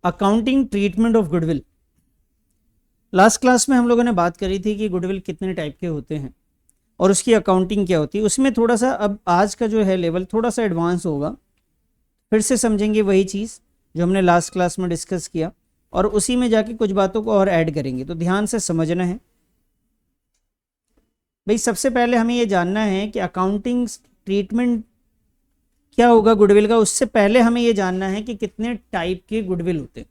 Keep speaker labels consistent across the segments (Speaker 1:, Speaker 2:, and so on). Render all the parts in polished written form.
Speaker 1: Accounting treatment of goodwill. Last class में हम लोगों ने बात करी थी कि गुडविल कितने टाइप के होते हैं और उसकी अकाउंटिंग क्या होती है। उसमें थोड़ा सा अब आज का जो है लेवल थोड़ा सा एडवांस होगा, फिर से समझेंगे वही चीज़ जो हमने लास्ट क्लास में डिस्कस किया और उसी में जाके कुछ बातों को और ऐड करेंगे। तो ध्यान से समझना है भाई। सबसे पहले हमें ये जानना है कि अकाउंटिंग ट्रीटमेंट क्या होगा गुडविल का। उससे पहले हमें ये जानना है कि कितने टाइप के गुडविल होते हैं।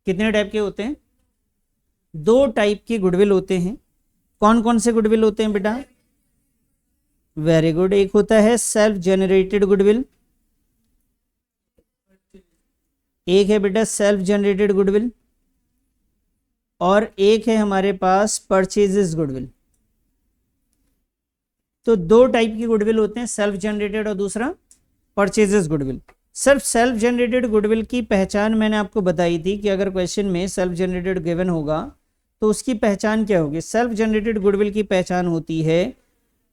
Speaker 1: कितने टाइप के होते हैं? 2 टाइप के गुडविल होते हैं। कौन कौन से गुडविल होते हैं बेटा? Very good. एक होता है सेल्फ जनरेटेड गुडविल, एक है बेटा सेल्फ जनरेटेड गुडविल, और एक है हमारे पास परचेजेस गुडविल। तो 2 टाइप की गुडविल होते हैं, सेल्फ जनरेटेड और दूसरा परचेजेस गुडविल। सिर्फ सेल्फ जनरेटेड गुडविल की पहचान मैंने आपको बताई थी कि अगर क्वेश्चन में सेल्फ जनरेटेड गिवन होगा तो उसकी पहचान क्या होगी। सेल्फ जनरेटेड गुडविल की पहचान होती है,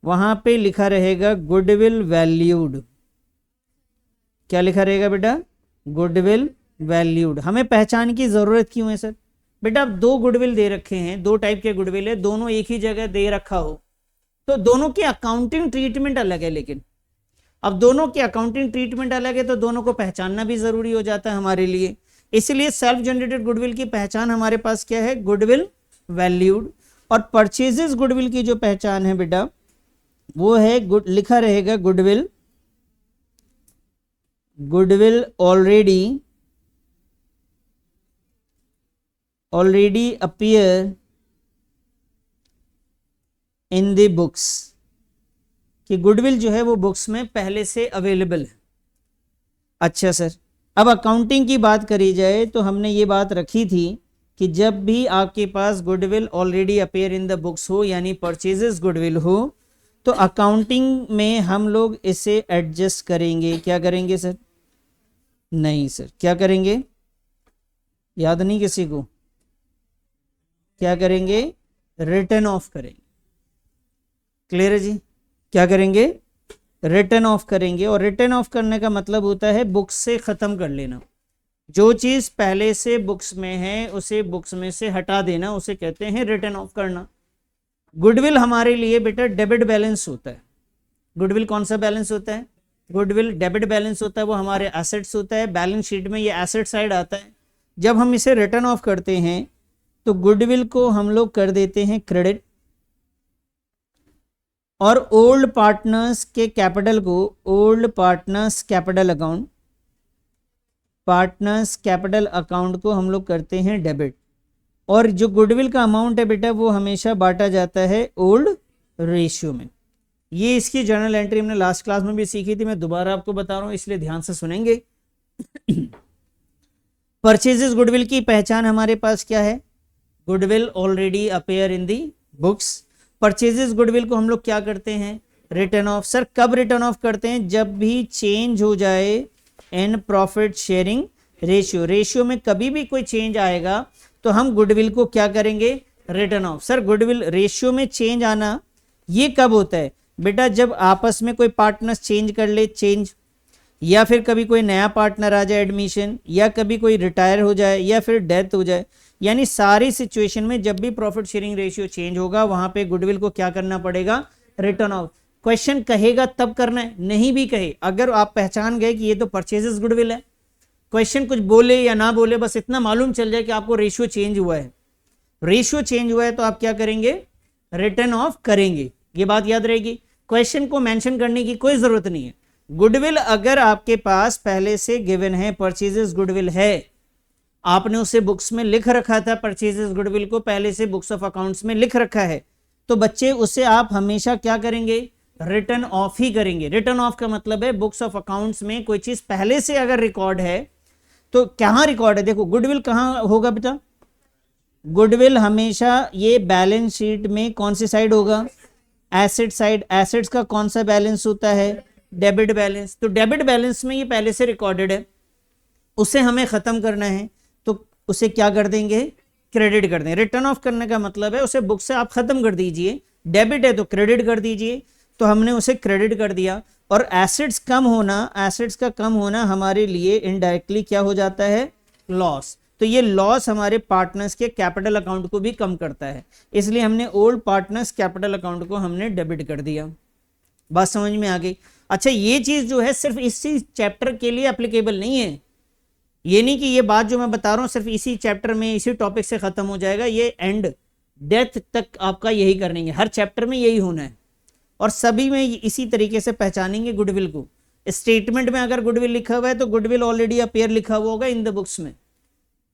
Speaker 1: वहां पे लिखा रहेगा गुडविल वैल्यूड। क्या लिखा रहेगा बेटा? Goodwill valued. हमें पहचान की जरूरत क्यों है सर? बेटा अब 2 गुडविल दे रखे हैं, 2 टाइप के गुडविल है, दोनों एक ही जगह दे रखा हो तो दोनों की अकाउंटिंग ट्रीटमेंट अलग है। लेकिन अब दोनों की अकाउंटिंग ट्रीटमेंट अलग है तो दोनों को पहचानना भी जरूरी हो जाता है हमारे लिए। इसलिए सेल्फ जनरेटेड गुडविल की पहचान हमारे पास क्या है? Goodwill valued. और परचेजेस गुडविल की जो पहचान है बेटा वो है लिखा रहेगा goodwill already appear in the books, कि गुडविल जो है वो बुक्स में पहले से अवेलेबल है। अच्छा सर, अब अकाउंटिंग की बात करी जाए तो हमने ये बात रखी थी कि जब भी आपके पास goodwill already appear in the books हो यानी परचेजेस गुडविल हो तो अकाउंटिंग में हम लोग इसे एडजस्ट करेंगे। क्या करेंगे सर? नहीं सर, क्या करेंगे? याद नहीं किसी को? क्या करेंगे? रिटर्न ऑफ करेंगे। क्लियर है जी? क्या करेंगे? रिटर्न ऑफ करेंगे। और रिटर्न ऑफ करने का मतलब होता है बुक्स से खत्म कर लेना। जो चीज पहले से बुक्स में है उसे बुक्स में से हटा देना, उसे कहते हैं रिटर्न ऑफ करना। गुडविल हमारे लिए बेटा डेबिट बैलेंस होता है। गुडविल कौन सा बैलेंस होता है? गुडविल डेबिट बैलेंस होता है, वो हमारे एसेट्स होता है। बैलेंस शीट में ये एसेट साइड आता है। जब हम इसे रिटर्न ऑफ करते हैं तो गुडविल को हम लोग कर देते हैं क्रेडिट और ओल्ड पार्टनर्स के कैपिटल को, old partners capital account, partners capital account को हम लोग करते हैं डेबिट। और जो गुडविल का अमाउंट है बेटा वो हमेशा बांटा जाता है ओल्ड रेशियो में। ये इसकी जर्नल एंट्री हमने लास्ट क्लास में भी सीखी थी, मैं दोबारा आपको बता रहा हूं इसलिए ध्यान से सुनेंगे। परचेजेस गुडविल की पहचान हमारे पास क्या है? गुडविल ऑलरेडी अपीयर इन दी बुक्स। परचेजेस गुडविल को हम लोग क्या करते हैं? Return of. सर कब रिटर्न ऑफ करते हैं? जब भी चेंज हो जाए in profit sharing ratio. Ratio में कभी भी कोई चेंज आएगा तो हम गुडविल को क्या करेंगे? Return of. Sir goodwill ratio में चेंज आना ये कब होता है? बेटा जब आपस में कोई पार्टनर चेंज कर ले, चेंज, या फिर कभी कोई नया पार्टनर आ जाए एडमिशन, या कभी कोई रिटायर हो जाए, या फिर डेथ हो जाए। यानी सारी सिचुएशन में जब भी प्रॉफिट शेयरिंग रेशियो चेंज होगा वहां पे गुडविल को क्या करना पड़ेगा? Return of. क्वेश्चन कहेगा तब करना है, नहीं भी कहे अगर आप पहचान गए कि ये तो परचेजेस गुडविल है, क्वेश्चन कुछ बोले या ना बोले बस इतना मालूम चल जाए कि आपको रेशियो चेंज हुआ है। रेशियो चेंज हुआ है तो आप क्या करेंगे? रिटर्न ऑफ करेंगे। ये बात याद रहेगी। क्वेश्चन को मेंशन करने की कोई जरूरत नहीं है। गुडविल अगर आपके पास पहले से गिवन है, परचेजेस गुडविल है, आपने उसे बुक्स में लिख रखा था, परचेजेस गुडविल को पहले से बुक्स ऑफ अकाउंट्स में लिख रखा है, तो बच्चे उसे आप हमेशा क्या करेंगे? रिटर्न ऑफ ही करेंगे। रिटर्न ऑफ का मतलब है बुक्स ऑफ अकाउंट्स में कोई चीज पहले से अगर रिकॉर्ड है तो कहां रिकॉर्ड है? देखो गुडविल कहां होगा बेटा? गुडविल हमेशा ये बैलेंस शीट में कौन सी साइड होगा? Asset side. एसेट्स का कौन सा बैलेंस होता है? Debit balance. तो डेबिट बैलेंस में ये पहले से रिकॉर्डेड है, उसे हमें खत्म करना है तो उसे क्या कर देंगे? क्रेडिट कर देंगे। रिटर्न ऑफ करने का मतलब है उसे बुक से आप खत्म कर दीजिए। डेबिट है तो क्रेडिट कर दीजिए, तो हमने उसे क्रेडिट कर दिया। और एसेट्स कम होना, एसेट्स का कम होना हमारे लिए इनडायरेक्टली क्या हो जाता है? लॉस, तो ये लॉस हमारे पार्टनर्स के कैपिटल अकाउंट को भी कम करता है, इसलिए हमने ओल्ड पार्टनर्स कैपिटल अकाउंट को हमने डेबिट कर दिया। बात समझ में आ गई? अच्छा, ये चीज जो है सिर्फ इसी चैप्टर के लिए एप्लीकेबल नहीं है, ये नहीं कि ये बात जो मैं बता रहा हूं सिर्फ इसी चैप्टर में इसी टॉपिक से खत्म हो जाएगा, ये एंड डेथ तक आपका यही करेंगे, हर चैप्टर में यही होना है और सभी में इसी तरीके से पहचानेंगे गुडविल को। स्टेटमेंट में अगर गुडविल लिखा हुआ है तो गुडविल ऑलरेडी अपेयर लिखा हुआ होगा इन द बुक्स में,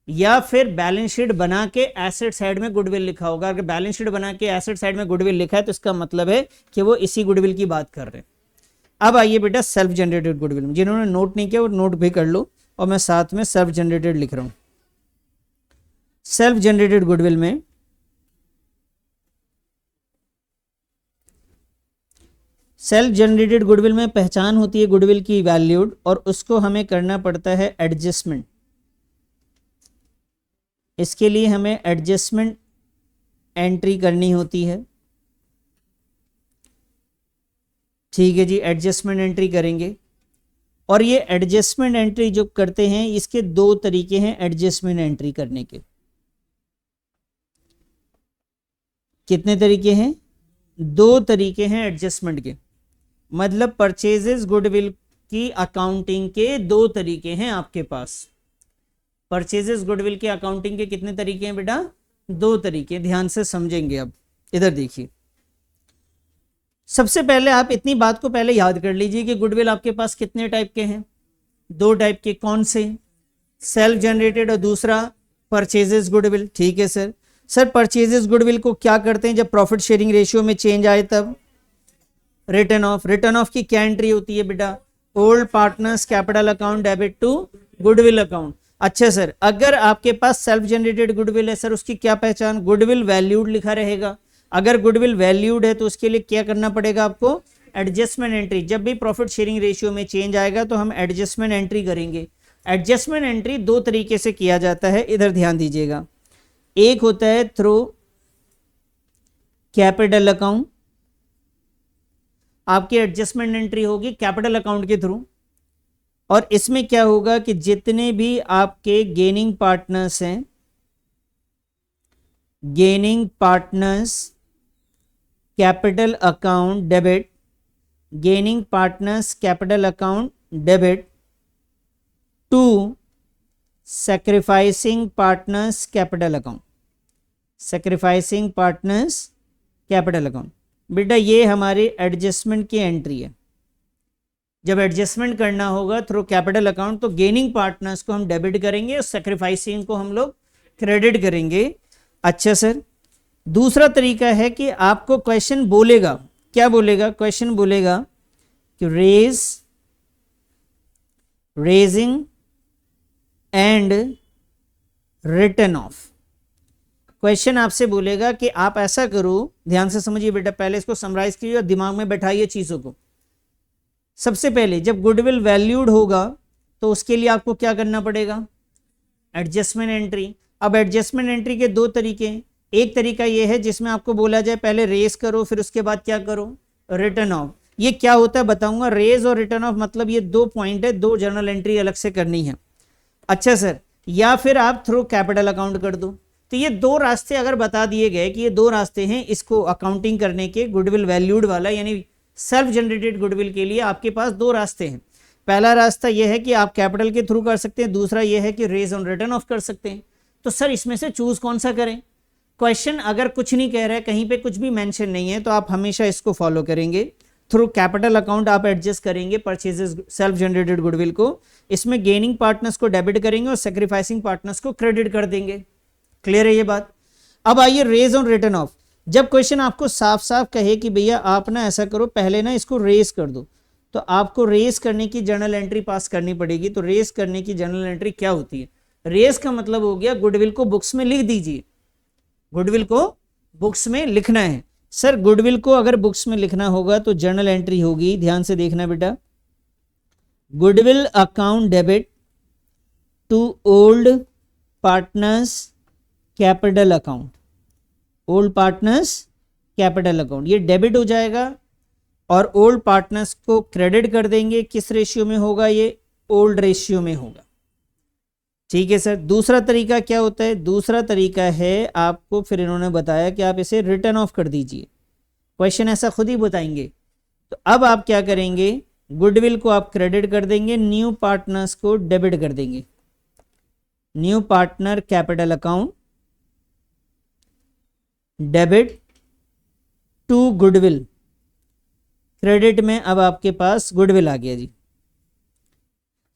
Speaker 1: या फिर बैलेंस शीट बना के एसेट साइड में गुडविल लिखा होगा। अगर बैलेंस शीट बना के एसेट साइड में गुडविल लिखा है तो इसका मतलब है कि वो इसी गुडविल की बात कर रहे हैं। अब आइए बेटा सेल्फ जनरेटेड गुडविल में, जिन्होंने नोट नहीं किया वो नोट भी कर लो, और मैं साथ में सेल्फ जनरेटेड लिख रहा हूं। सेल्फ जनरेटेड गुडविल में सेल्फ जनरेटेड गुडविल में पहचान होती है गुडविल की वैल्यूड, और उसको हमें करना पड़ता है एडजस्टमेंट। इसके लिए हमें एडजस्टमेंट एंट्री करनी होती है। ठीक है जी, एडजस्टमेंट एंट्री करेंगे, और ये एडजस्टमेंट एंट्री जो करते हैं इसके दो तरीके हैं एडजस्टमेंट एंट्री करने के। कितने तरीके हैं? दो तरीके हैं एडजस्टमेंट के, मतलब परचेजेस गुडविल की अकाउंटिंग के दो तरीके हैं आपके पास। परचेजेस गुडविल के अकाउंटिंग के कितने तरीके हैं बेटा? दो तरीके, ध्यान से समझेंगे। अब इधर देखिए, सबसे पहले आप इतनी बात को पहले याद कर लीजिए कि गुडविल आपके पास कितने टाइप के हैं? दो टाइप के। कौन से? सेल्फ जनरेटेड और दूसरा परचेजेस गुडविल। ठीक है सर। सर परचेजेस गुडविल को क्या करते हैं जब प्रॉफिट शेयरिंग रेशियो में चेंज आए तब? Return of. रिटर्न ऑफ की क्या एंट्री होती है बेटा? Old partners capital account debit to goodwill account. अच्छा सर, अगर आपके पास सेल्फ जनरेटेड गुडविल है सर, उसकी क्या पहचान? गुडविल वैल्यूड लिखा रहेगा। अगर गुडविल वैल्यूड है तो उसके लिए क्या करना पड़ेगा आपको? Adjustment entry. जब भी प्रॉफिट शेयरिंग रेशियो में चेंज आएगा तो हम एडजस्टमेंट एंट्री करेंगे। एडजस्टमेंट एंट्री दो तरीके से किया जाता है, इधर ध्यान दीजिएगा। एक होता है थ्रू कैपिटल अकाउंट, आपकी एडजस्टमेंट एंट्री होगी कैपिटल अकाउंट के थ्रू, और इसमें क्या होगा कि जितने भी आपके गेनिंग पार्टनर्स हैं, gaining partners capital account debit, gaining partners capital account debit to sacrificing partners capital account, sacrificing partners capital account. बेटा ये हमारी एडजस्टमेंट की एंट्री है। जब एडजस्टमेंट करना होगा थ्रू कैपिटल अकाउंट तो गेनिंग पार्टनर्स को हम डेबिट करेंगे और सैक्रिफाइसिंग को हम लोग क्रेडिट करेंगे। अच्छा सर, दूसरा तरीका है कि आपको क्वेश्चन बोलेगा, क्या बोलेगा? क्वेश्चन बोलेगा कि raising and return of. Question आपसे बोलेगा कि आप ऐसा करो, ध्यान से समझिए बेटा, पहले इसको समराइज कीजिए और दिमाग में बैठाइए चीजों को। सबसे पहले जब गुडविल वैल्यूड होगा तो उसके लिए आपको क्या करना पड़ेगा? Adjustment entry. अब एडजस्टमेंट एंट्री के दो तरीके हैं। एक तरीका ये है जिसमें आपको बोला जाए पहले रेज करो, फिर उसके बाद क्या करो? Return of. ये क्या होता है बताऊंगा। रेज और रिटर्न ऑफ मतलब ये दो पॉइंट है, दो जर्नल एंट्री अलग से करनी है। अच्छा सर, या फिर आप थ्रू कैपिटल अकाउंट कर दो। तो ये दो रास्ते अगर बता दिए गए कि ये दो रास्ते हैं इसको अकाउंटिंग करने के, गुडविल वैल्यूड वाला यानी सेल्फ जनरेटेड गुडविल के लिए आपके पास दो रास्ते हैं। पहला रास्ता यह है कि आप कैपिटल के थ्रू कर सकते हैं, दूसरा यह है कि रेज ऑन रिटर्न ऑफ कर सकते हैं। तो सर इसमें से चूज कौन सा करें? क्वेश्चन अगर कुछ नहीं कह रहा है, कहीं पे कुछ भी मेंशन नहीं है, तो आप हमेशा इसको फॉलो करेंगे। थ्रू कैपिटल अकाउंट आप एडजस्ट करेंगे परचेजेस सेल्फ जनरेटेड गुडविल को, इसमें गेनिंग पार्टनर्स को डेबिट करेंगे और सैक्रिफाइसिंग पार्टनर्स को क्रेडिट कर देंगे। क्लियर है ये बात? अब आइए रेज ऑन रिटर्न ऑफ। जब क्वेश्चन आपको साफ साफ कहे कि भैया आप ना ऐसा करो, पहले ना इसको रेज कर दो, तो आपको रेज करने की जर्नल एंट्री पास करनी पड़ेगी। तो रेज करने की जर्नल एंट्री क्या होती है? रेज का मतलब हो गया गुडविल को बुक्स में लिख दीजिए, गुडविल को बुक्स में लिखना है। सर गुडविल को अगर बुक्स में लिखना होगा तो जर्नल एंट्री होगी, ध्यान से देखना बेटा, goodwill account debit to old partners capital account, old partners capital account, ये डेबिट हो जाएगा और ओल्ड पार्टनर्स को क्रेडिट कर देंगे। किस रेशियो में होगा? ये ओल्ड रेशियो में होगा। ठीक है सर। दूसरा तरीका क्या होता है? दूसरा तरीका है आपको, फिर इन्होंने बताया कि आप इसे रिटर्न ऑफ कर दीजिए, क्वेश्चन ऐसा खुद ही बताएंगे। तो अब आप क्या करेंगे, गुडविल को आप क्रेडिट कर देंगे, न्यू पार्टनर्स को डेबिट कर देंगे। New partner capital account debit to goodwill, credit में अब आपके पास गुडविल आ गया जी।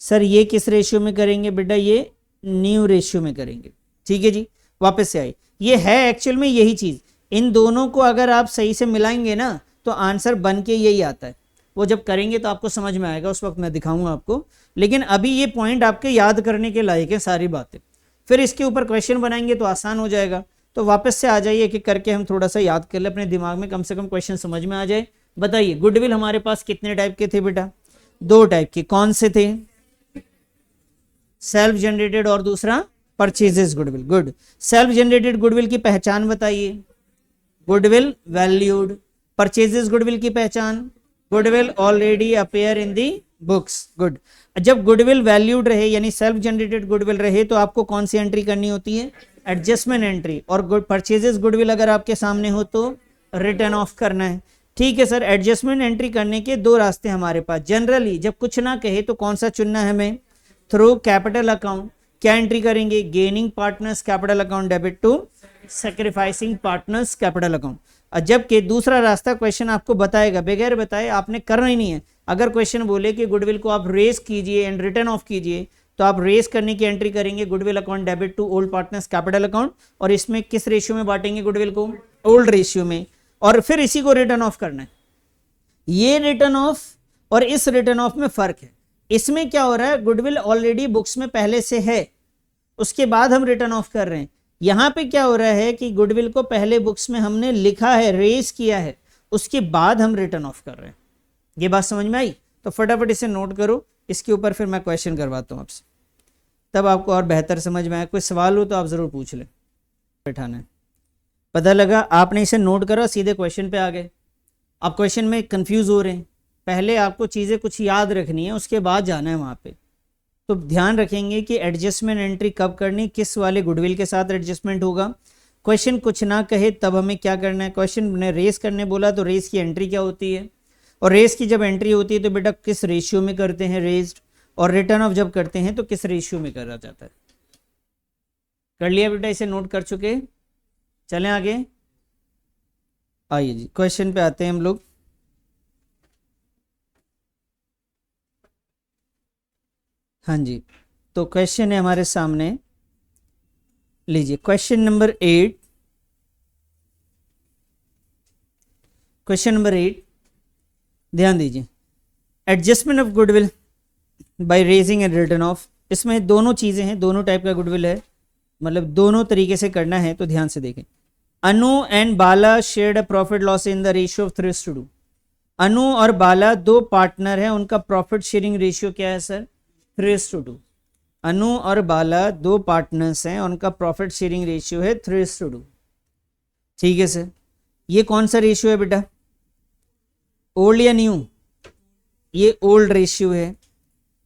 Speaker 1: सर ये किस रेशियो में करेंगे बेटा? ये न्यू रेशियो में करेंगे। ठीक है जी, वापस से आए, ये है एक्चुअल में यही चीज। इन दोनों को अगर आप सही से मिलाएंगे ना तो आंसर बन के यही आता है। वो जब करेंगे तो आपको समझ में आएगा, उस वक्त मैं दिखाऊंगा आपको। लेकिन अभी ये पॉइंट आपके याद करने के लायक है सारी बातें, फिर इसके ऊपर क्वेश्चन बनाएंगे तो आसान हो जाएगा। तो वापस से आ जाइए कि करके हम थोड़ा सा याद कर ले अपने दिमाग में, कम से कम क्वेश्चन समझ में आ जाए। बताइए गुडविल हमारे पास कितने टाइप के थे बेटा? 2 टाइप के। कौन से थे? सेल्फ जनरेटेड और दूसरा purchases goodwill. Good. Self generated goodwill की पहचान बताइए। Goodwill valued. परचेजेस गुडविल की पहचान, goodwill already appear in the books. Good. जब गुडविल वैल्यूड रहे यानी सेल्फ जनरेटेड गुडविल रहे तो आपको कौन सी एंट्री करनी होती है? Adjustment entry. और परचेजेस गुडविल अगर आपके सामने हो तो रिटर्न ऑफ करना है। ठीक है सर। एडजस्टमेंट एंट्री करने के 2 रास्ते हमारे पास। जनरली जब कुछ ना कहे तो कौन सा चुनना है हमें? Through capital account. क्या एंट्री करेंगे? Gaining partners capital account debit to sacrificing partners capital account. जबकि दूसरा रास्ता क्वेश्चन आपको बताएगा, बगैर बताए आपने करना ही नहीं है। अगर क्वेश्चन बोले कि गुडविल को आप रेज कीजिए एंड रिटर्न ऑफ कीजिए, तो आप रेज करने की एंट्री करेंगे goodwill account debit to old partners capital account. और इसमें किस रेशियो में बांटेंगे गुडविल को? ओल्ड रेशियो में। और फिर इसी को रिटर्न ऑफ करना है। ये रिटर्न ऑफ और इस रिटर्न ऑफ में फर्क है। इसमें क्या हो रहा है, गुडविल ऑलरेडी बुक्स में पहले से है, उसके बाद हम रिटर्न ऑफ कर रहे हैं। यहां पे क्या हो रहा है कि गुडविल को पहले बुक्स में हमने लिखा है, रेज किया है, उसके बाद हम रिटर्न ऑफ कर रहे हैं। ये बात समझ में आई? तो फटाफट इसे नोट करो, इसके ऊपर फिर मैं क्वेश्चन करवाता हूं आपसे, तब आपको और बेहतर समझ में आए। कोई सवाल हो तो आप जरूर पूछ लें। बैठाना है। पता लगा आपने इसे नोट करा, सीधे क्वेश्चन पे आ गए। आप क्वेश्चन में कंफ्यूज हो रहे हैं, पहले आपको चीज़ें कुछ याद रखनी है, उसके बाद जाना है वहाँ पे। तो ध्यान रखेंगे कि एडजस्टमेंट एंट्री कब करनी, किस वाले गुडविल के साथ एडजस्टमेंट होगा। क्वेश्चन कुछ ना कहे तब हमें क्या करना है। क्वेश्चन ने रेस करने बोला तो रेस की एंट्री क्या होती है, और रेस की जब एंट्री होती है तो बेटा किस रेशियो में करते हैं रेस्ड, और रिटर्न ऑफ जब करते हैं तो किस रेशियो में करा जाता है। कर लिया बेटा? इसे नोट कर चुके? चलें आगे। आइए जी क्वेश्चन पे आते हैं हम लोग। हाँ जी, तो क्वेश्चन है हमारे सामने, लीजिए क्वेश्चन नंबर 8। क्वेश्चन नंबर 8 ध्यान दीजिए। Adjustment of goodwill by raising and return of. इसमें दोनों चीज़ें हैं, दोनों टाइप का गुडविल है, मतलब दोनों तरीके से करना है। तो ध्यान से देखें। Anu and Bala shared a profit loss in the ratio of 3:2। Anu और बाला 2 पार्टनर हैं, उनका प्रॉफिट शेयरिंग रेशियो क्या है सर? 3:2। अनु और बाला 2 पार्टनर्स हैं, उनका प्रॉफिट शेयरिंग रेशियो है 3:2। ठीक है सर। ये कौन सा रेशियो है बेटा? ओल्ड या न्यू? ये ओल्ड रेशियो है।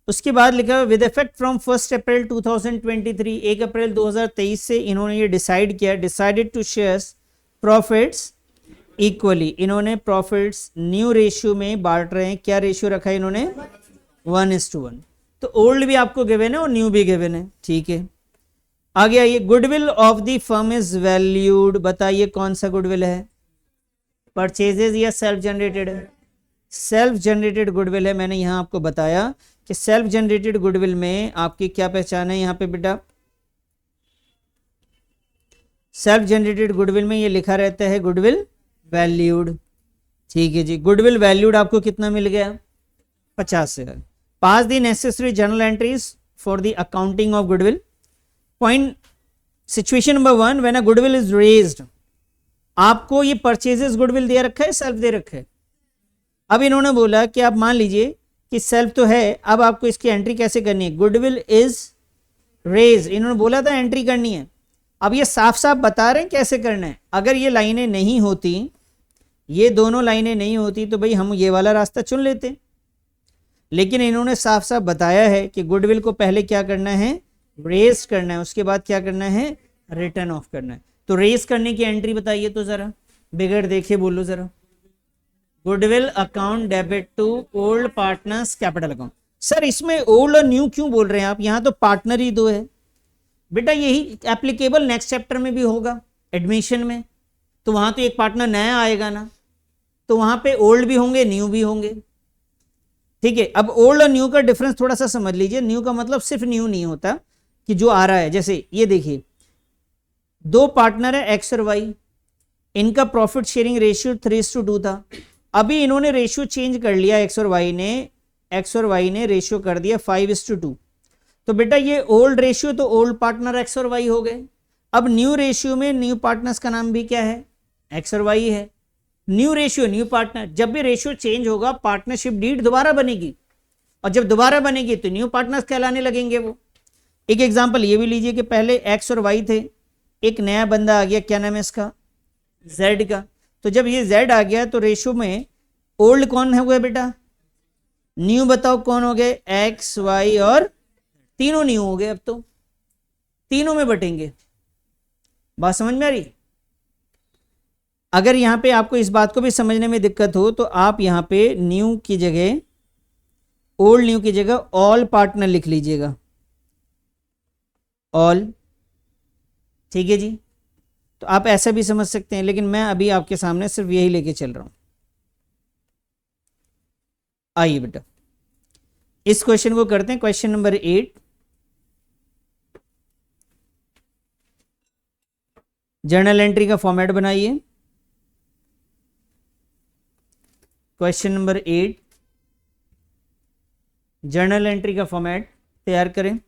Speaker 1: उसके बाद लिखा विद इफेक्ट फ्रॉम 1 अप्रैल 2023, 1 अप्रैल 2023 से इन्होंने ये डिसाइड किया, decided to share profits equally. इन्होंने प्रॉफिट्स न्यू रेशियो में बांट रहे हैं। क्या रेशियो रखा है इन्होंने? 1:1। तो ओल्ड भी आपको गिवन है और न्यू भी गिवन है। ठीक है, आगे आइए। Goodwill of the firm is valued. बताइए कौन सा गुडविल है? परचेजेस या self generated? Self generated goodwill है। मैंने यहां आपको बताया कि सेल्फ जनरेटेड गुडविल में आपकी क्या पहचान है। यहां पे बेटा सेल्फ जनरेटेड गुडविल में ये लिखा रहता है गुडविल वैल्यूड। ठीक है जी। गुडविल वैल्यूड आपको कितना मिल गया? 50,000। Pass the necessary journal entries for the accounting of goodwill. Point situation number 1, when a goodwill is raised. आपको ये परचेजेस गुडविल दे रखा है, सेल्फ दे रखा है। अब इन्होंने बोला कि आप मान लीजिए कि सेल्फ तो है, अब आपको इसकी एंट्री कैसे करनी है? गुडविल इज रेज, इन्होंने बोला था एंट्री करनी है। अब ये साफ साफ बता रहे हैं कैसे करना है। अगर ये लाइनें नहीं होती, ये दोनों लाइनें नहीं होती, तो भाई हम ये वाला रास्ता चुन लेते, लेकिन इन्होंने साफ साफ बताया है कि गुडविल को पहले क्या करना है? रेज करना है, उसके बाद क्या करना है, रिटर्न ऑफ करना है। तो रेज करने की एंट्री बताइए तो जरा, बिगड़ देखे बोलो जरा। Goodwill account debit to old partners capital account. Sir इसमें ओल्ड और न्यू क्यों बोल रहे हैं आप, यहां तो पार्टनर ही दो है। बेटा यही एप्लीकेबल नेक्स्ट चैप्टर में भी होगा, एडमिशन में, तो वहां तो एक पार्टनर नया आएगा ना, तो वहां पे ओल्ड भी होंगे न्यू भी होंगे। ठीक है, अब ओल्ड और न्यू का डिफरेंस थोड़ा सा समझ लीजिए। न्यू का मतलब सिर्फ न्यू नहीं होता कि जो आ रहा है, जैसे ये देखिए दो पार्टनर है एक्स और वाई, इनका प्रॉफिट शेयरिंग रेशियो 3:2 था। अभी इन्होंने रेशियो चेंज कर लिया, एक्स और वाई ने रेशियो कर दिया 5:2। तो बेटा ये ओल्ड रेशियो तो ओल्ड पार्टनर एक्स और वाई हो गए। अब न्यू रेशियो में न्यू पार्टनर्स का नाम भी क्या है, एक्स और वाई है। न्यू रेशियो न्यू पार्टनर, जब भी रेशियो चेंज होगा पार्टनरशिप डीड दोबारा बनेगी, और जब दोबारा बनेगी तो न्यू पार्टनर्स कहलाने लगेंगे वो। एक एग्जांपल ये भी लीजिए कि पहले एक्स और वाई थे, एक नया बंदा आ गया, क्या नाम है इसका, जेड का। तो जब ये जेड आ गया तो रेशियो में ओल्ड कौन है हुआ बेटा, न्यू बताओ कौन हो गए, एक्स वाई और तीनों न्यू हो गए। अब तो तीनों में बटेंगे, बात समझ में आ रही। अगर यहां पे आपको इस बात को भी समझने में दिक्कत हो तो आप यहां पे न्यू की जगह, ओल्ड न्यू की जगह ऑल पार्टनर लिख लीजिएगा, ऑल। ठीक है जी, तो आप ऐसा भी समझ सकते हैं, लेकिन मैं अभी आपके सामने सिर्फ यही लेके चल रहा हूं। आइए बेटा इस क्वेश्चन को करते हैं, क्वेश्चन नंबर 8। जर्नल एंट्री का फॉर्मेट बनाइए। क्वेश्चन नंबर 8 जर्नल एंट्री का फॉर्मेट तैयार करें,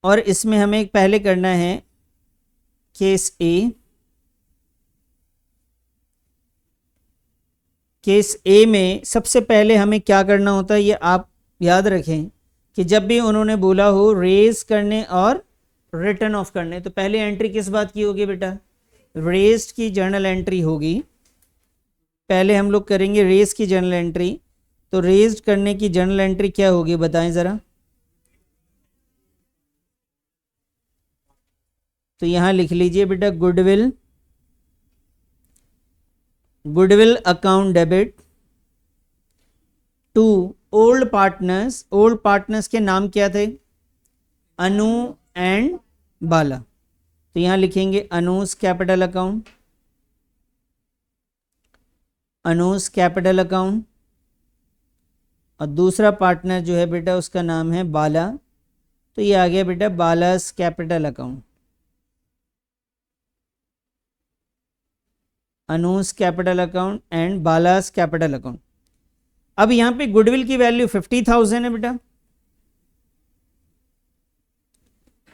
Speaker 1: और इसमें हमें पहले करना है केस ए। केस ए में सबसे पहले हमें क्या करना होता है, ये आप याद रखें कि जब भी उन्होंने बोला हो रेज करने और रिटर्न ऑफ करने, तो पहले एंट्री किस बात की होगी बेटा, रेज की जर्नल एंट्री होगी। पहले हम लोग करेंगे रेज की जर्नल एंट्री। तो रेज करने की जर्नल एंट्री क्या होगी बताएं ज़रा। तो यहां लिख लीजिए बेटा goodwill account debit to old partners. Old partners के नाम क्या थे, अनु एंड बाला। तो यहां लिखेंगे अनूस capital account, Anu's capital account, और दूसरा पार्टनर जो है बेटा उसका नाम है बाला। तो ये आ गया बेटा Bala's capital account, Anu's capital account and Bala's capital account. अब यहां पे गुडविल की वैल्यू 50,000 है बेटा।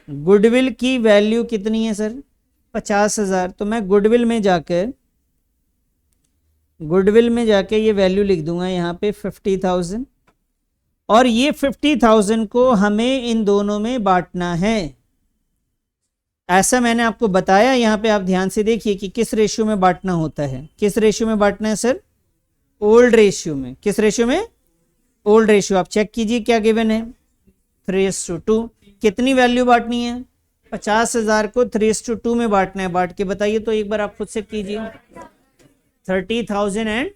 Speaker 1: गुडविल की वैल्यू कितनी है सर, 50,000। तो मैं गुडविल में जाकर ये वैल्यू लिख दूंगा यहाँ पे 50,000, और ये 50,000 को हमें इन दोनों में बांटना है। ऐसा मैंने आपको बताया, यहाँ पे आप ध्यान से देखिए कि किस रेशियो में बांटना होता है। किस रेशियो में बांटना है सर, ओल्ड रेशियो में। किस रेशियो में, ओल्ड रेशियो। आप चेक कीजिए क्या गिवन है, 3:2। कितनी वैल्यू बांटनी है, 50,000 को 3:2 में बांटना है। बांट के बताइए तो एक बार आप खुद से कीजिए, 30,000 एंड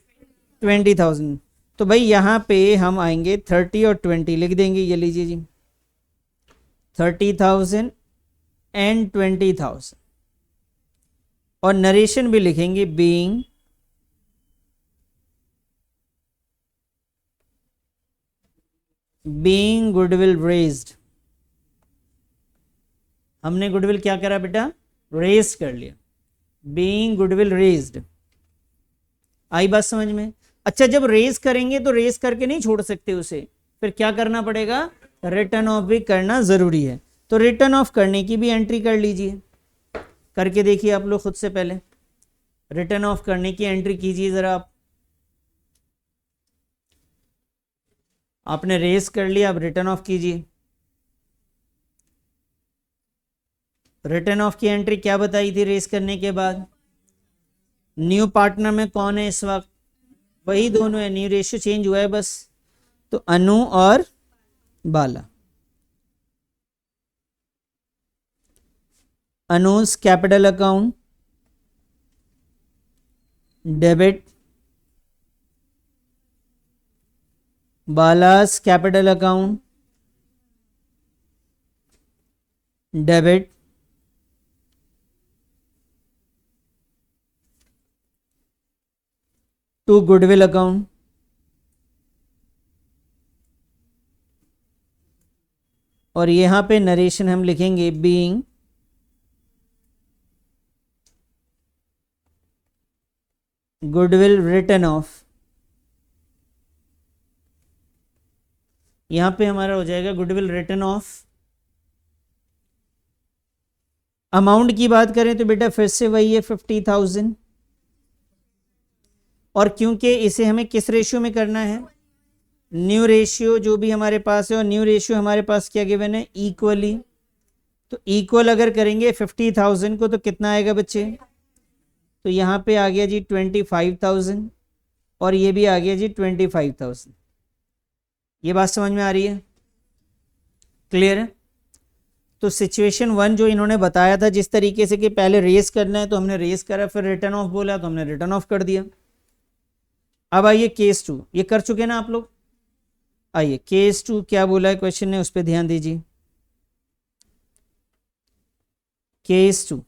Speaker 1: 20,000। तो भाई यहाँ पे हम आएंगे 30 और 20 लिख देंगे, ये लीजिए जी 30,000 एंड 20,000, और नरेशन भी लिखेंगे बीइंग गुडविल रेज्ड। हमने गुडविल क्या करा बेटा, रेज कर लिया, बीइंग गुडविल रेज्ड। आई बात समझ में। अच्छा जब रेज करेंगे तो रेज करके नहीं छोड़ सकते उसे, फिर क्या करना पड़ेगा, रिटर्न ऑफ भी करना जरूरी है। तो रिटर्न ऑफ करने की भी एंट्री कर लीजिए, करके देखिए आप लोग खुद से। पहले रिटर्न ऑफ करने की एंट्री कीजिए जरा आप। आपने रेज कर लिया, अब रिटर्न ऑफ कीजिए। रिटर्न ऑफ की एंट्री क्या बताई थी रेज करने के बाद, न्यू पार्टनर में कौन है इस वक्त, वही दोनों है, न्यू रेशियो चेंज हुआ है बस। तो अनु और Bala. Anu's capital account debit, Bala's capital account debit, to goodwill account, और यहां पे नरेशन हम लिखेंगे बीइंग गुडविल रिटन ऑफ। यहां पे हमारा हो जाएगा गुडविल रिटन ऑफ। अमाउंट की बात करें तो बेटा फिर से वही है 50,000, और क्योंकि इसे हमें किस रेशियो में करना है, न्यू रेशियो जो भी हमारे पास है, और न्यू रेशियो हमारे पास क्या गिवन है, इक्वली। तो इक्वल अगर करेंगे 50,000 को तो कितना आएगा बच्चे, तो यहाँ पे आ गया जी 25,000, और ये भी आ गया जी 25,000। ये बात समझ में आ रही है, क्लियर है। तो सिचुएशन 1 जो इन्होंने बताया था जिस तरीके से कि पहले रेस करना है तो हमने रेस करा, फिर रिटर्न ऑफ बोला तो हमने रिटर्न ऑफ कर दिया। अब आइए केस 2, ये कर चुके ना आप लोग। आइए केस 2 क्या बोला है क्वेश्चन ने, उस पर ध्यान दीजिए। केस 2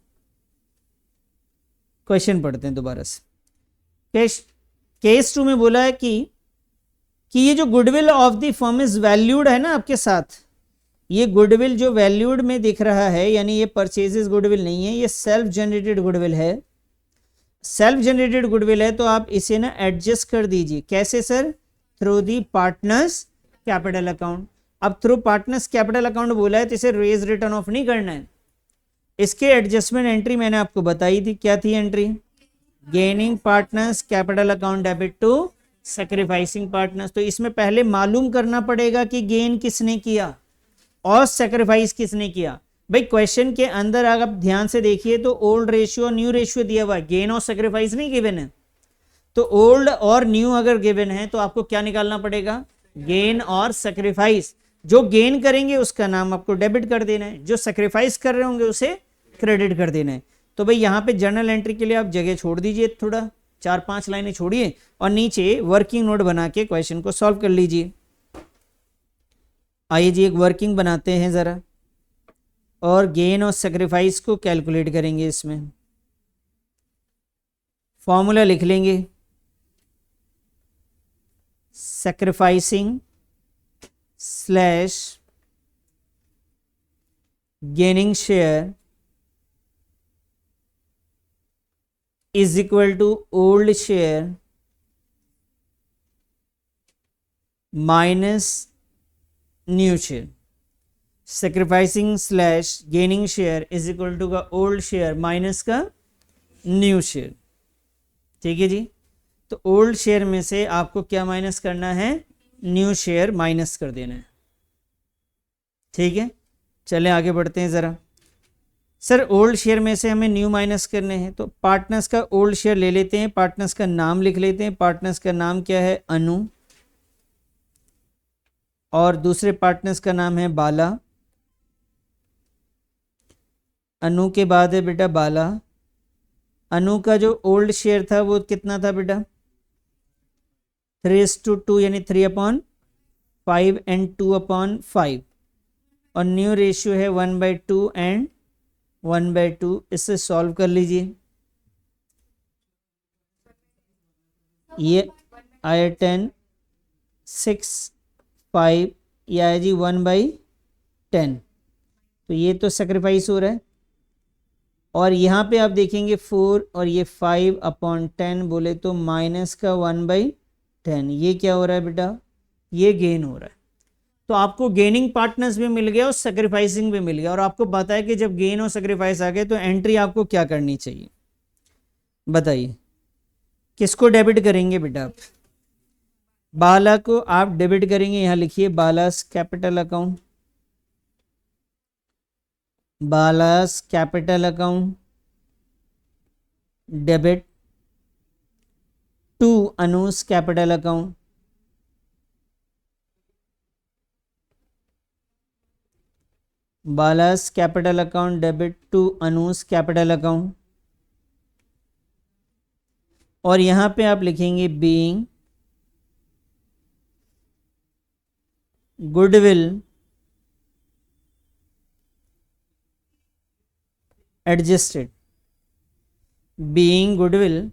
Speaker 1: क्वेश्चन पढ़ते हैं दोबारा से। केस 2 में बोला है कि ये जो goodwill of the firm is valued है ना आपके साथ, ये गुडविल जो वैल्यूड में दिख रहा है, यानी ये परचेजेस गुडविल नहीं है, ये सेल्फ जनरेटेड गुडविल है। सेल्फ जनरेटेड गुडविल है तो आप इसे ना एडजस्ट कर दीजिए। कैसे sir, through the partners capital account. अब थ्रू पार्टनर्स कैपिटल अकाउंट बोला है तो इसे रेज रिटर्न ऑफ नहीं करना है। इसके एडजस्टमेंट एंट्री मैंने आपको बताई थी, क्या थी entry, gaining partners capital account debit to sacrificing partners. तो इसमें पहले मालूम करना पड़ेगा कि गेन किसने किया और सैक्रिफाइस किसने किया। भाई क्वेश्चन के अंदर अगर आप ध्यान से देखिए तो ओल्ड रेशियो और न्यू रेशियो दिया हुआ है, गेन और सैक्रिफाइस नहीं गिवन है। तो ओल्ड और न्यू अगर गिवन है तो आपको क्या निकालना पड़ेगा, गेन और सैक्रिफाइस। जो गेन करेंगे उसका नाम आपको डेबिट कर देना है, जो सैक्रिफाइस कर रहे होंगे उसे क्रेडिट कर देना है। तो भाई यहाँ पे जर्नल एंट्री के लिए आप जगह छोड़ दीजिए, थोड़ा 4-5 लाइनें छोड़िए और नीचे वर्किंग नोट बना के क्वेश्चन को सॉल्व कर लीजिए। आइए जी एक वर्किंग बनाते हैं ज़रा, और गेन और सैक्रिफाइस को कैलकुलेट करेंगे। इसमें फॉर्मूला लिख लेंगे, sacrificing slash gaining share is equal to old share minus new share. Sacrificing slash gaining share is equal to का ओल्ड शेयर माइनस का न्यू शेयर। ठीक है जी, तो ओल्ड शेयर में से आपको क्या माइनस करना है, न्यू शेयर माइनस कर देना है। ठीक है, चलें आगे बढ़ते हैं ज़रा। सर ओल्ड शेयर में से हमें न्यू माइनस करने हैं, तो पार्टनर्स का ओल्ड शेयर ले लेते हैं, पार्टनर्स का नाम लिख लेते हैं। पार्टनर्स का नाम क्या है, अनु, और दूसरे पार्टनर्स का नाम है बाला। अनु के बाद है बेटा बाला। अनु का जो ओल्ड शेयर था वो कितना था बेटा, 3:2 यानी 3/5 एंड 2/5, और न्यू रेशियो है 1/2 एंड 1/2। इससे सॉल्व कर लीजिए। ये आया 10, 6, 5, ये आया जी 1/10। तो ये तो सेक्रीफाइस हो रहा है, और यहाँ पे आप देखेंगे 4 और ये 5/10 बोले तो माइनस का 1/10। ये क्या हो रहा है बेटा, ये गेन हो रहा है। तो आपको गेनिंग पार्टनर्स भी मिल गया और सेक्रीफाइसिंग भी मिल गया, और आपको पता है कि जब गेन और सेक्रीफाइस आ गए तो एंट्री आपको क्या करनी चाहिए, बताइए किसको डेबिट करेंगे बेटा आप, बाला को आप डेबिट करेंगे। यहां लिखिए Bala's capital account, Bala's capital account debit to Anu's capital account. Bala's capital account debit to Anu's capital account, और यहां पे आप लिखेंगे being goodwill adjusted, being goodwill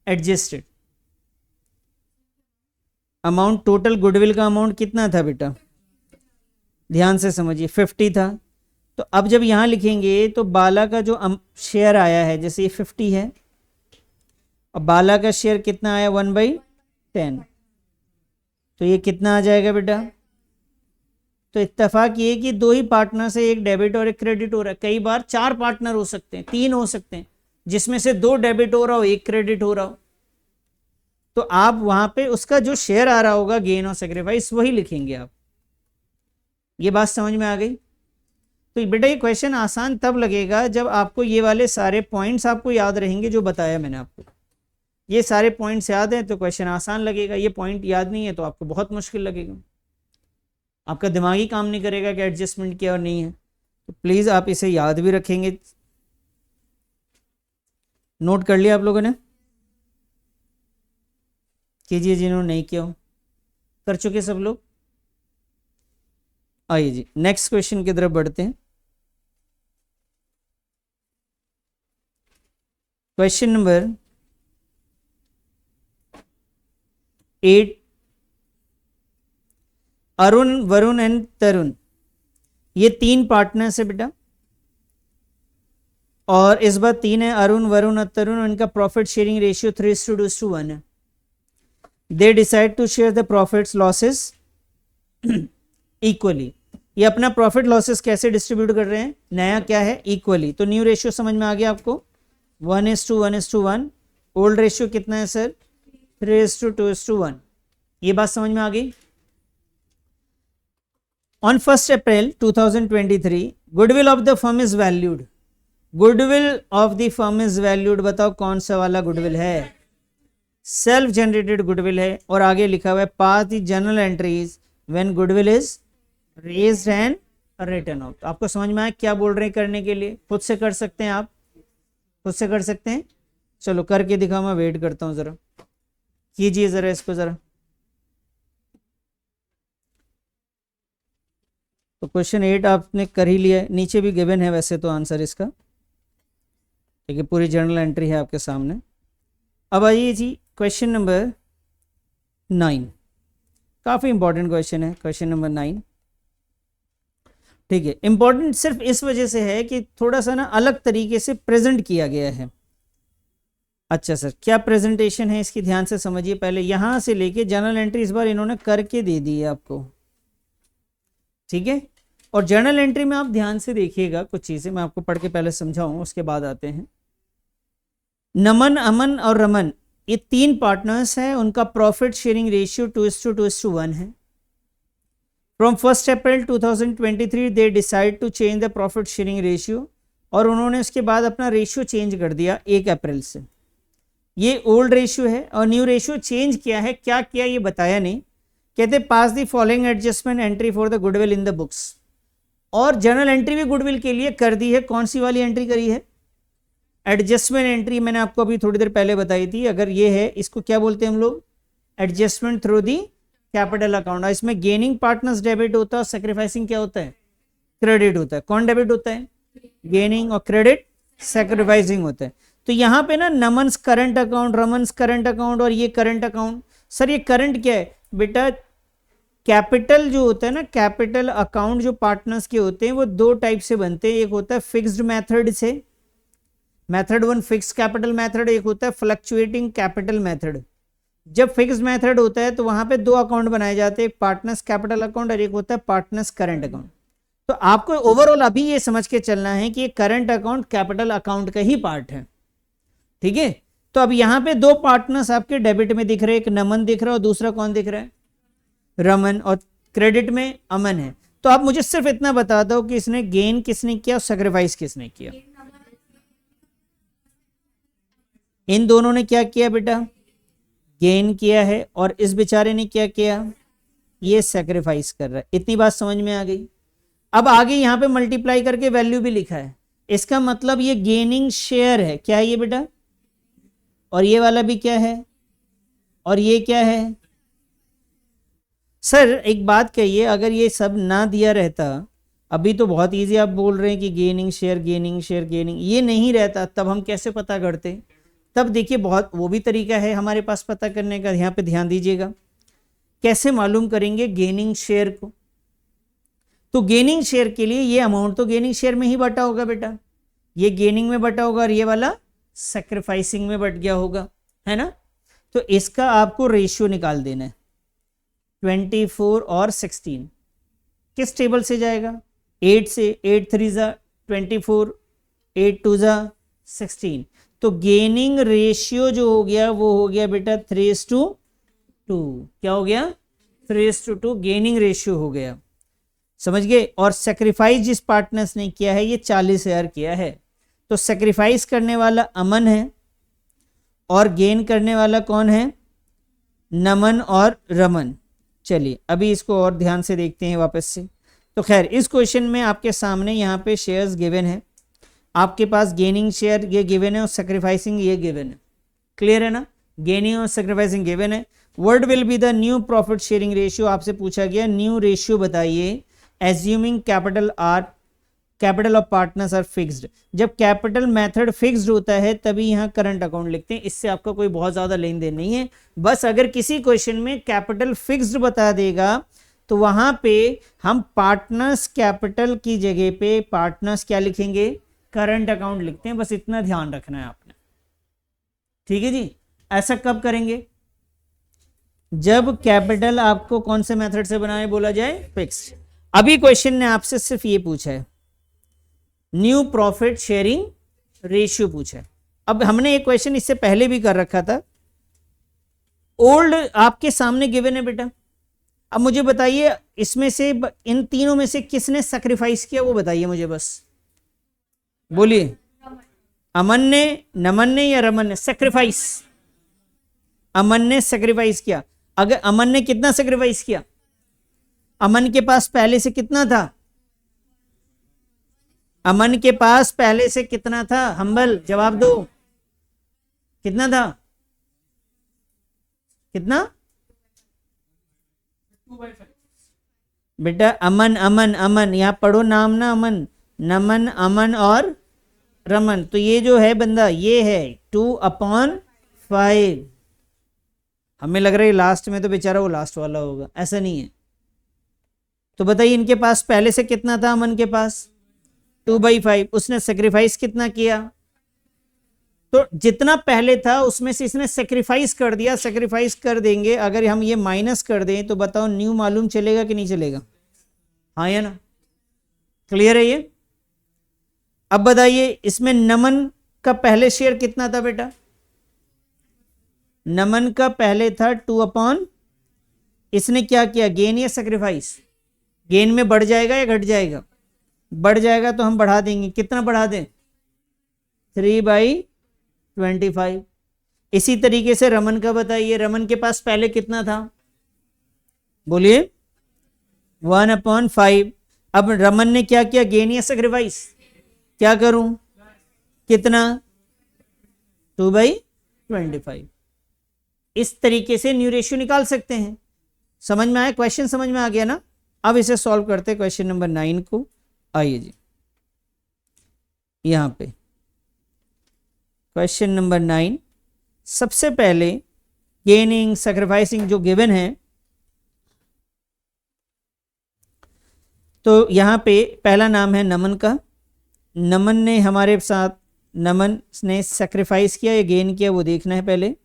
Speaker 1: adjusted. Amount, total goodwill का अमाउंट कितना था बेटा, ध्यान से समझिए 50 था। तो अब जब यहां लिखेंगे तो बाला का जो शेयर आया है, जैसे ये 50 है और बाला का शेयर कितना आया 1/10, तो ये कितना आ जाएगा बेटा। तो इत्तेफाक ये कि दो ही पार्टनर से एक डेबिट और एक क्रेडिट हो रहा है। कई बार 4 पार्टनर हो सकते हैं, 3 हो सकते हैं, जिसमें से 2 डेबिट हो रहा हो, 1 क्रेडिट हो रहा हो। तो आप वहां पे उसका जो शेयर आ रहा होगा गेन और सेक्रीफाइस वही लिखेंगे आप। ये बात समझ में आ गई। तो बेटा ये क्वेश्चन आसान तब लगेगा जब आपको ये वाले सारे पॉइंट्स आपको याद रहेंगे जो बताया मैंने आपको। ये सारे पॉइंट्स याद हैं तो क्वेश्चन आसान लगेगा। ये पॉइंट याद नहीं है तो आपको बहुत मुश्किल लगेगा, आपका दिमाग ही काम नहीं करेगा कि एडजस्टमेंट किया और नहीं है। तो प्लीज आप इसे याद भी रखेंगे। नोट कर लिया आप लोगों ने, कीजिए जिन्होंने नहीं किया हो। कर चुके सब लोग। आइए जी नेक्स्ट क्वेश्चन की तरफ बढ़ते हैं। Question number 8, Arun, Varun and Tarun, ये 3 पार्टनर्स है बेटा, और इस बार 3 है, अरुण, वरुण और तरुण। इनका प्रॉफिट शेयरिंग रेशियो 3:2:1 है। They decide to share the profits losses equally. ये अपना प्रॉफिट लॉसेस कैसे डिस्ट्रीब्यूट कर रहे हैं, नया क्या है, इक्वली। तो न्यू रेशियो समझ में आ गया आपको, 1:1:1। ओल्ड रेशियो कितना है सर, 3:2:1। ये बात समझ में आ गई। On 1 April 2023 goodwill of the firm is valued. Goodwill of the firm is valued, बताओ कौन सा वाला गुडविल है, सेल्फ जनरेटेड गुडविल है। और आगे लिखा हुआ है pass the journal entries when goodwill is raised and written off. आपको समझ में आया क्या बोल रहे हैं करने के लिए, खुद से कर सकते हैं आप, खुद से कर सकते हैं। चलो करके दिखाओ, मैं वेट करता हूं, जरा कीजिए जरा इसको जरा। तो क्वेश्चन 8 आपने कर ही लिया है, नीचे भी गिवन है वैसे तो आंसर इसका, ठीक है, पूरी जर्नल एंट्री है आपके सामने। अब आइए जी क्वेश्चन नंबर 9, काफ़ी इंपॉर्टेंट क्वेश्चन है क्वेश्चन नंबर 9, ठीक है। इंपॉर्टेंट सिर्फ इस वजह से है कि थोड़ा सा ना अलग तरीके से प्रेजेंट किया गया है। अच्छा सर क्या प्रेजेंटेशन है इसकी, ध्यान से समझिए। पहले यहां से लेके जर्नल एंट्री इस बार इन्होंने करके दे दी है आपको, ठीक है। और जर्नल एंट्री में आप ध्यान से देखिएगा, कुछ चीजें मैं आपको पढ़ के पहले समझाऊं उसके बाद आते हैं। नमन, अमन और रमन ये 3 पार्टनर्स हैं, उनका प्रॉफिट शेयरिंग रेशियो 2:2:1 है। From 1 April 2023 they decide to change the profit sharing ratio, और उन्होंने उसके बाद अपना रेशियो चेंज कर दिया 1 अप्रैल से। ये ओल्ड रेशियो है और न्यू रेशियो चेंज किया है, क्या किया ये बताया नहीं। कहते pass the following adjustment entry for the goodwill in the books, और जर्नल एंट्री भी गुडविल के लिए कर दी है। कौन सी वाली एंट्री करी है, एडजस्टमेंट एंट्री, मैंने आपको अभी थोड़ी देर पहले बताई थी। अगर ये है इसको क्या बोलते हैं हम लोग, adjustment through the capital account. और इसमें गेनिंग पार्टनर्स डेबिट होता है और सेक्रीफाइसिंग क्या होता है, क्रेडिट होता है। कौन डेबिट होता है, गेनिंग, और क्रेडिट सेक्रीफाइसिंग होता है। तो यहाँ पे ना नमन्स करंट अकाउंट, रमन्स करंट अकाउंट और ये करंट अकाउंट। सर ये करंट क्या है बेटा, कैपिटल जो होता है ना, कैपिटल अकाउंट जो पार्टनर्स के होते हैं वो 2 टाइप से बनते हैं। एक होता है फिक्स्ड मेथड से, मेथड 1 फिक्स कैपिटल मेथड, एक होता है फ्लक्चुएटिंग कैपिटल मेथड। जब फिक्स्ड मेथड होता है तो वहां पे 2 अकाउंट बनाए जाते हैं, एक पार्टनर्स कैपिटल अकाउंट और एक होता है पार्टनर्स करंट अकाउंट। तो आपको ओवरऑल अभी ये समझ के चलना है कि करंट अकाउंट कैपिटल अकाउंट का ही पार्ट है, ठीक है। तो अब यहाँ पे 2 पार्टनर्स आपके डेबिट में दिख रहे हैं, एक नमन दिख रहा है और दूसरा कौन दिख रहा है, रमन, और क्रेडिट में अमन है। तो आप मुझे सिर्फ इतना बता दो कि इसने गेन किसने किया और सैक्रिफाइस किसने किया। इन दोनों ने क्या किया बेटा, गेन किया है, और इस बेचारे ने क्या किया, ये सैक्रिफाइस कर रहा है। इतनी बात समझ में आ गई। अब आगे यहाँ पे मल्टीप्लाई करके वैल्यू भी लिखा है, इसका मतलब ये गेनिंग शेयर है। क्या है ये बेटा? और ये वाला भी क्या है? और ये क्या है? सर एक बात कहिए, अगर ये सब ना दिया रहता, अभी तो बहुत इजी आप बोल रहे हैं कि gaining share gaining share gaining, ये नहीं रहता तब हम कैसे पता करते? तब देखिए बहुत वो भी तरीका है हमारे पास पता करने का, यहाँ पे ध्यान दीजिएगा। कैसे मालूम करेंगे गेनिंग शेयर को? तो गेनिंग शेयर के लिए ये अमाउंट तो गेनिंग शेयर में ही बटा होगा बेटा, ये गेनिंग में बटा होगा और ये वाला सैक्रिफाइसिंग में बट गया होगा, है ना? तो इसका आपको रेशियो निकाल देना है। 24 और 16 किस टेबल से जाएगा? 8 से। 8 3 जा 24, 8 2 जा 16। तो गेनिंग रेशियो जो हो गया वो हो गया बेटा 3:2। क्या हो गया? 3:2 गेनिंग रेशियो हो गया, समझ गए? और सेक्रीफाइस जिस पार्टनर्स ने किया है ये 40,000 किया है, तो सेक्रीफाइस करने वाला अमन है और गेन करने वाला कौन है? नमन और रमन। चलिए अभी इसको और ध्यान से देखते हैं वापस से। तो खैर इस क्वेश्चन में आपके सामने यहाँ पे शेयर्स गिवन है, आपके पास गेनिंग शेयर ये गिवन है और सेक्रीफाइसिंग ये गिवन है। क्लियर है ना? गेनिंग और सेक्रीफाइसिंग गिवन है। What will be the new profit sharing ratio? आपसे पूछा गया न्यू रेशियो बताइए assuming capital of partners are fixed. जब कैपिटल मेथड फिक्स्ड होता है तभी यहाँ करंट अकाउंट लिखते हैं, इससे आपका कोई बहुत ज्यादा लेन देन नहीं है। बस अगर किसी क्वेश्चन में कैपिटल फिक्स्ड बता देगा तो वहां पे हम पार्टनर्स कैपिटल की जगह पे पार्टनर्स क्या लिखेंगे? करंट अकाउंट लिखते हैं। बस इतना ध्यान रखना है आपने, ठीक है जी? ऐसा कब करेंगे? जब कैपिटल आपको कौन से मेथड से बनाए बोला जाए? फिक्स्ड। अभी क्वेश्चन ने आपसे सिर्फ ये पूछा है न्यू प्रॉफिट शेयरिंग रेशियो पूछा है। अब हमने एक क्वेश्चन इससे पहले भी कर रखा था, ओल्ड आपके सामने गिवन है बेटा। अब मुझे बताइए इसमें से इन तीनों में से किसने सैक्रिफाइस किया वो बताइए मुझे, बस बोलिए। अमन ने, नमन ने या रमन ने? सैक्रिफाइस। अमन ने सैक्रिफाइस किया। अगर अमन ने कितना सैक्रिफाइस किया? अमन के पास पहले से कितना था? अमन के पास पहले से कितना था? हम्बल जवाब दो, कितना था? कितना बेटा? अमन अमन अमन, यहां पढ़ो नाम ना, अमन, नमन, अमन और रमन। तो ये जो है बंदा ये है 2/5। हमें लग रहा है लास्ट में तो बेचारा वो लास्ट वाला होगा, ऐसा नहीं है। तो बताइए इनके पास पहले से कितना था? अमन के पास 2/5। उसने सेक्रीफाइस कितना किया? तो जितना पहले था उसमें से इसने सेक्रीफाइस कर दिया। सेक्रीफाइस कर देंगे, अगर हम ये माइनस कर दें तो बताओ न्यू मालूम चलेगा कि नहीं चलेगा? हाँ या ना? क्लियर है ये? अब बताइए इसमें नमन का पहले शेयर कितना था बेटा? नमन का पहले था 2/, इसने क्या किया? गेन या सेक्रीफाइस? गेन में बढ़ जाएगा या घट जाएगा? बढ़ जाएगा, तो हम बढ़ा देंगे। कितना बढ़ा दें? 3/25। इसी तरीके से रमन का बताइए, रमन के पास पहले कितना था? बोलिए 1/5। अब रमन ने क्या किया? गेन या सेक्रीफाइस? क्या करूं? कितना? 2/25। इस तरीके से न्यू रेशियो निकाल सकते हैं। समझ में आया? क्वेश्चन समझ में आ गया ना? अब इसे सॉल्व करते हैं क्वेश्चन नंबर 9 को। आइए जी, यहां पे क्वेश्चन नंबर 9। सबसे पहले गेनिंग सैक्रिफाइसिंग जो गिवन है, तो यहां पे पहला नाम है नमन का। नमन ने हमारे साथ, नमन ने सैक्रिफाइस किया या गेन किया वो देखना है पहले।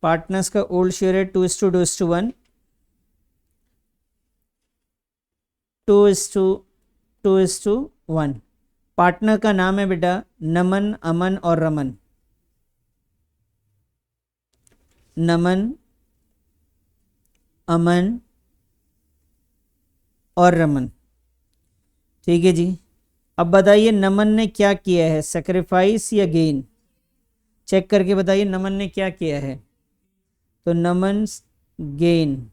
Speaker 1: पार्टनर्स का ओल्ड शेयर है 2:2:1, 2:1। पार्टनर का नाम है बेटा नमन, अमन और रमन। नमन, अमन और रमन, ठीक है जी। अब बताइए नमन ने क्या किया है, सैक्रिफाइस या गेन? चेक करके बताइए नमन ने क्या किया है। तो नमन गेन,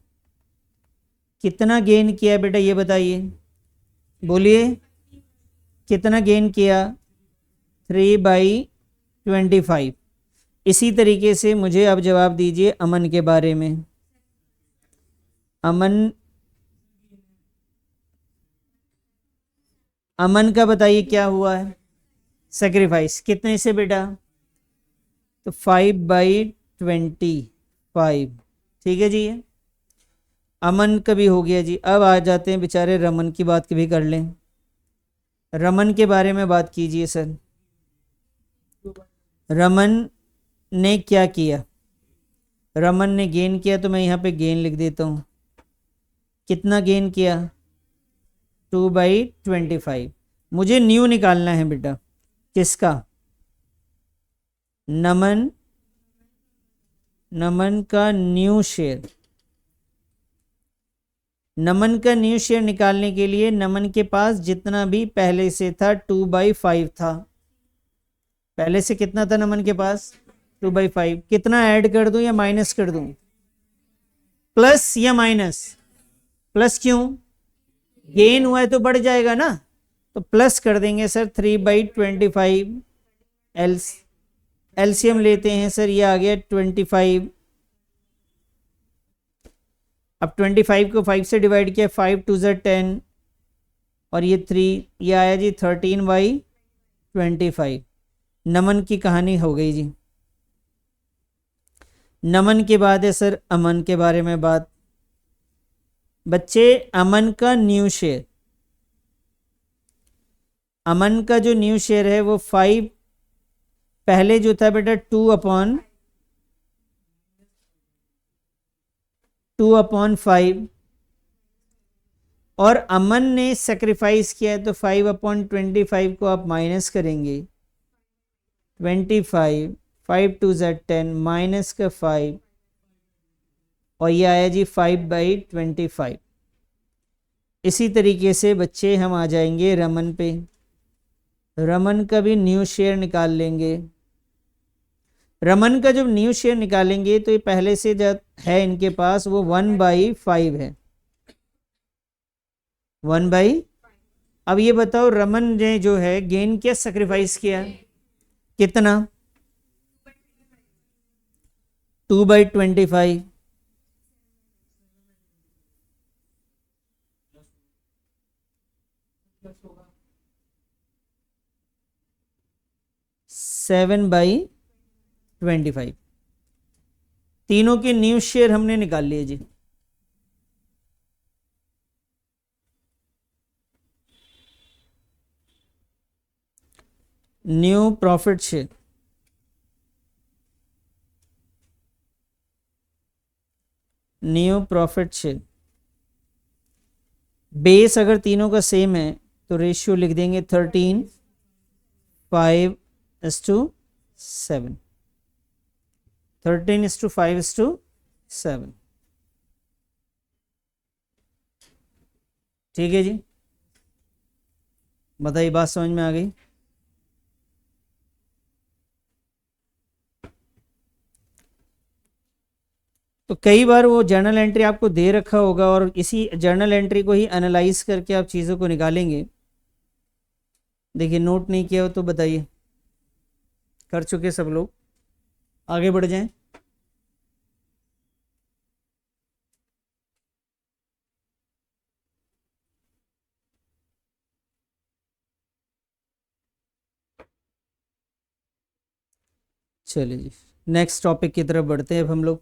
Speaker 1: कितना गेन किया बेटा ये बताइए, बोलिए कितना गेन किया, 3/25। इसी तरीके से मुझे अब जवाब दीजिए अमन के बारे में। अमन का बताइए क्या हुआ है, सेक्रीफाइस कितने से बेटा, तो 5/25। ठीक है जी, ये अमन का भी हो गया जी। अब आ जाते हैं बेचारे रमन की बात भी कर लें। रमन के बारे में बात कीजिए सर। रमन ने क्या किया, रमन ने गेन किया, तो मैं यहाँ पे गेन लिख देता हूँ। कितना गेन किया, 2/25। मुझे न्यू निकालना है बेटा, किसका, नमन का न्यू शेयर। नमन का न्यू शेयर निकालने के लिए नमन के पास जितना भी पहले से था 2/5 था। पहले से कितना था नमन के पास, 2/5। कितना ऐड कर दूं या माइनस कर दूं, प्लस या माइनस, प्लस क्यों, गेन हुआ है तो बढ़ जाएगा ना, तो प्लस कर देंगे सर 3/25। एलसीएम लेते हैं सर, ये आ गया 25। अब 25 को 5 से डिवाइड किया, 5 2 ज़ा 10 और ये 3, ये आया जी 13/25। नमन की कहानी हो गई जी। नमन के बाद है सर अमन के बारे में बात। बच्चे अमन का न्यू शेयर, अमन का जो न्यू शेयर है वो 5, पहले जो था बेटा 2/5, और अमन ने सेक्रीफाइस किया है तो 5/25 को आप माइनस करेंगे, 25, 5 2 ज़ा 10 माइनस का 5 और ये आया जी 5/25। इसी तरीके से बच्चे हम आ जाएंगे रमन पे। रमन का भी न्यू शेयर निकाल लेंगे। रमन का जब न्यू शेयर निकालेंगे तो ये पहले से जब है इनके पास वो 1/5 है, 1/। अब ये बताओ रमन ने जो है गेन किया, सेक्रीफाइस किया, कितना, 2/25। Seven by 25। तीनों के न्यू शेयर हमने निकाल लिए जी। New profit share, new profit share base अगर तीनों का सेम है तो रेशियो लिख देंगे 13:5:7, 13:5:7। ठीक है जी, बताइए बात समझ में आ गई। तो कई बार वो जर्नल एंट्री आपको दे रखा होगा और इसी जर्नल एंट्री को ही एनालाइज करके आप चीज़ों को निकालेंगे। देखिए नोट नहीं किया हो तो बताइए, कर चुके सब लोग, आगे बढ़ जाएं। चलिए जी, नेक्स्ट टॉपिक की तरफ बढ़ते हैं अब हम लोग।